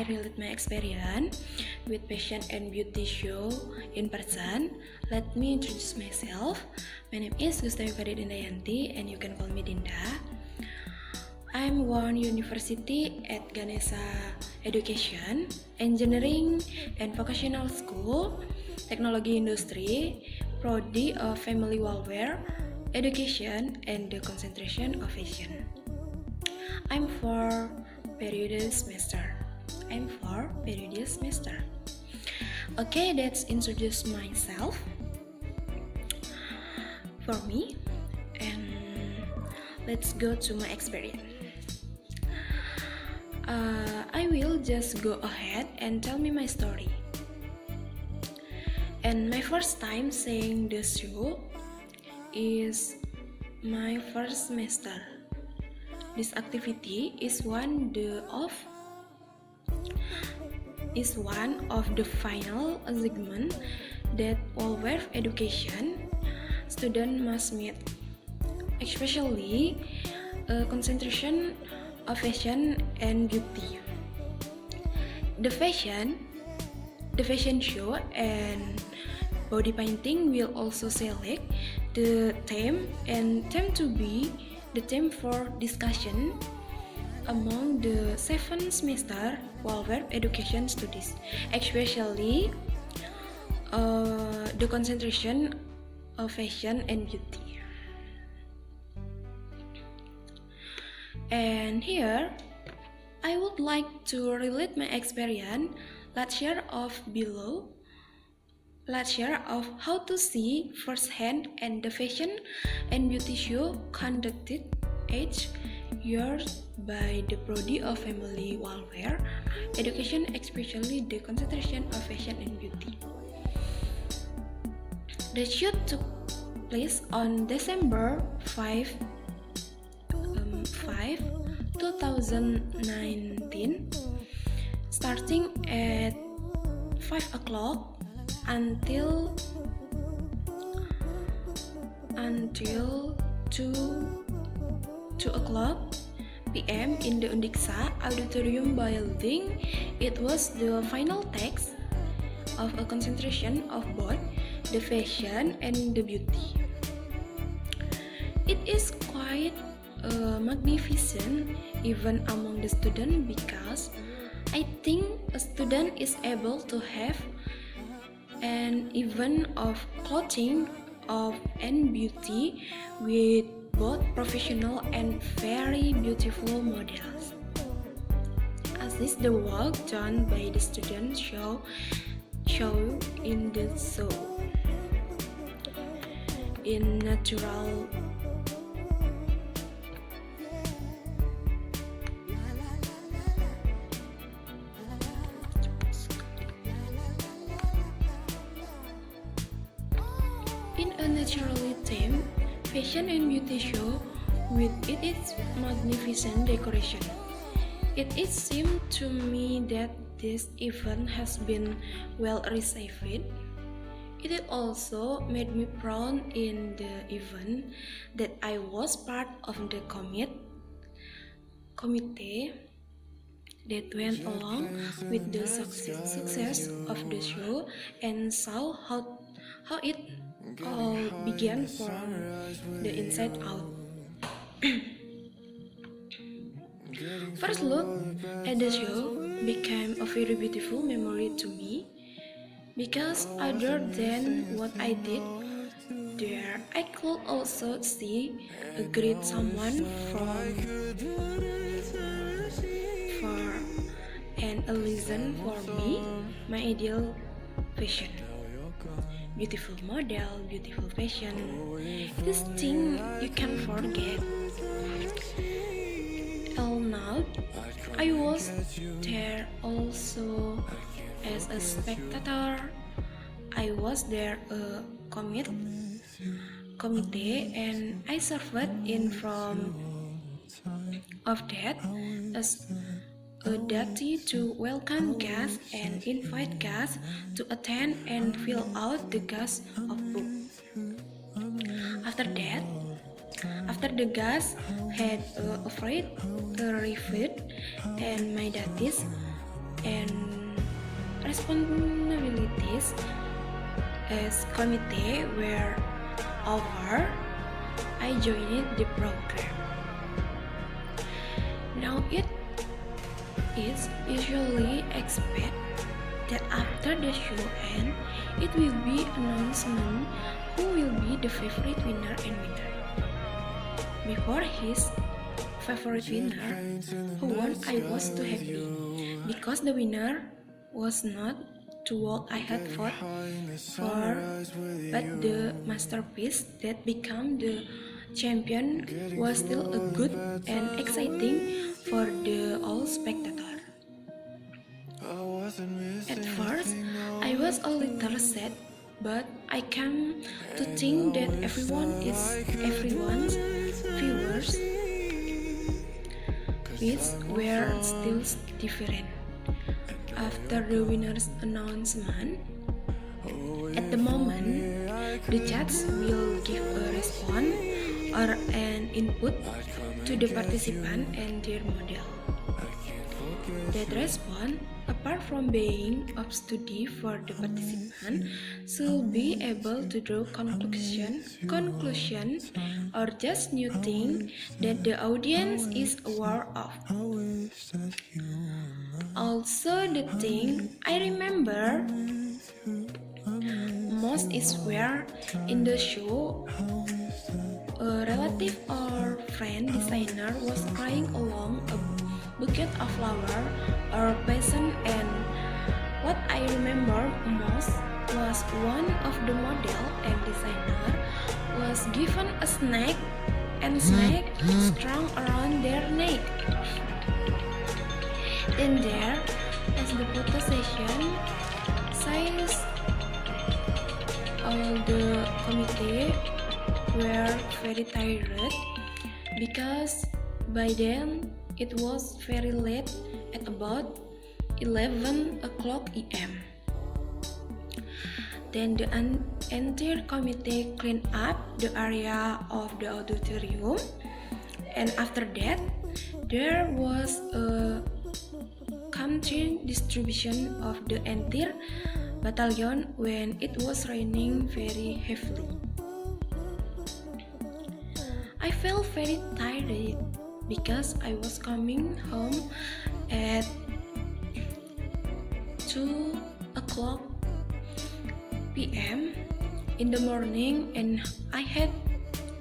I relate my experience with fashion and beauty show in person, let me introduce myself. My name is Gustavi Dindayanti and you can call me Dinda. I'm one university at Ganesha Education, Engineering and Vocational School, Technology Industry, Prodi of Family Welfare, Education and the Concentration of Fashion. I'm for period semester. Okay, let's introduce myself. For me, and let's go to my experience. I will just go ahead and tell me my story. And my first time seeing the show is my first semester. This activity is one of the final assignment that all worth education student must meet, especially concentration of fashion and beauty. The fashion show and body painting will also select the theme and tend to be the theme for discussion among the 7 semester welfare education studies, especially the concentration of fashion and beauty. And here, I would like to relate my experience. Let's share of how to see firsthand and the fashion and beauty show conducted each year by the Prodi of Family Welfare Education, especially the concentration of fashion and beauty. The show took place on December 5, 2019, starting at 5 o'clock until 2 o'clock p.m. in the Undiksa Auditorium building. It was the final text of a concentration of both the fashion and the beauty. It is quite magnificent even among the students because I think a student is able to have an event of clothing and beauty with both professional and very beautiful models. As is the work done by the students show in the show in natural naturally themed fashion and beauty show with its magnificent decoration. It seemed to me that this event has been well received. It also made me proud in the event that I was part of the committee that went along with the success of the show and saw how it all began from the inside out. First look at the show became a very beautiful memory to me because other than what I did there, I could also see a great someone from far and a lesson for me, my ideal fashion. Beautiful model, beautiful fashion. This thing you can't forget. Till now, I was there also as a spectator. I was there a committee and I served in front of that as a duty to welcome guests and invite guests to attend and fill out the guest of book. After the guests had arrived and my duties and responsibilities as committee were over, I joined the program. Now it is usually expected that after the show ends, it will be announcement who will be the favorite winner and winner. Before his favorite winner who won, I was too happy because the winner was not the work I had fought for, but the masterpiece that became the champion was still a good and exciting for the all spectator. At first, I was a little sad, but I came to think that everyone's viewers which were still different. After the winner's announcement, at the moment, the judge will give a response or an input to the participant and their model. That response, apart from being of study for the participant, should be able to draw conclusion or just new thing that the audience is aware of. Also, the thing I remember most is where in the show a relative or friend designer was crying along a bucket of flower or peasant, and what I remember most was one of the model and designer was given a snake and snake strung around their neck. Then there, as the photo session says, all the committee were very tired because by then it was very late at about 11 o'clock a.m. Then the entire committee cleaned up the area of the auditorium, and after that there was a country distribution of the entire battalion when it was raining very heavily. I felt very tired because I was coming home at 2 o'clock p.m. in the morning, and I had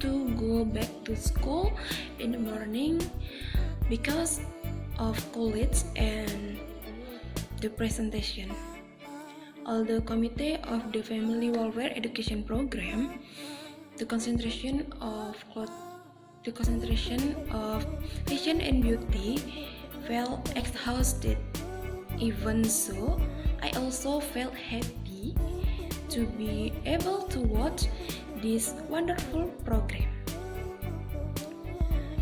to go back to school in the morning because of college and the presentation. All the committee of the Family Welfare Education Program, the concentration of fashion and beauty felt exhausted. Even so, I also felt happy to be able to watch this wonderful program.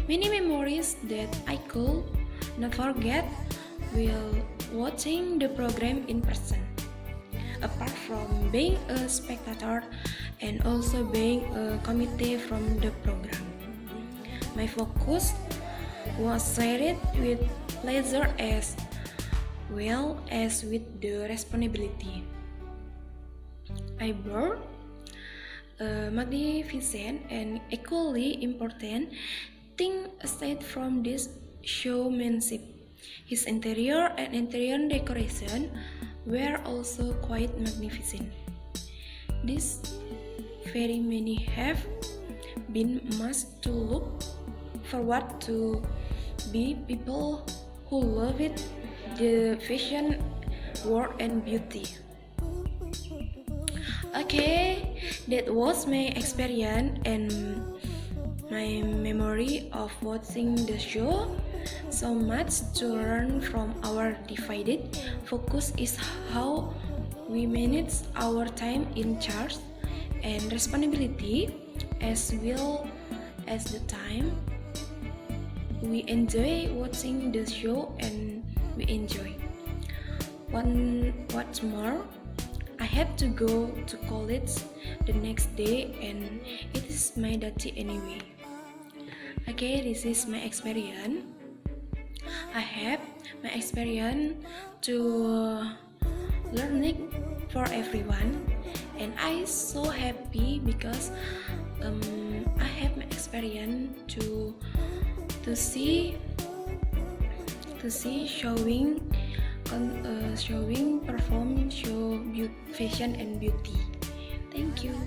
Many memories that I could not forget while watching the program in person. Apart from being a spectator and also being a committee from the program, my focus was shared with pleasure as well as with the responsibility. I bore a magnificent and equally important thing aside from this showmanship. His interior and interior decoration were also quite magnificent. These very many have been must to look forward to be people who love it, the fashion world and beauty. Okay, that was my experience and my memory of watching the show. So much to learn from our divided focus is how we manage our time in charge and responsibility, as well as the time we enjoy watching the show and we enjoy. What's more, I had to go to college the next day and it is my duty anyway. Okay, this is my experience. I have my experience to learning for everyone, and I so happy because I have my experience to see showing perform show fashion and beauty. Thank you.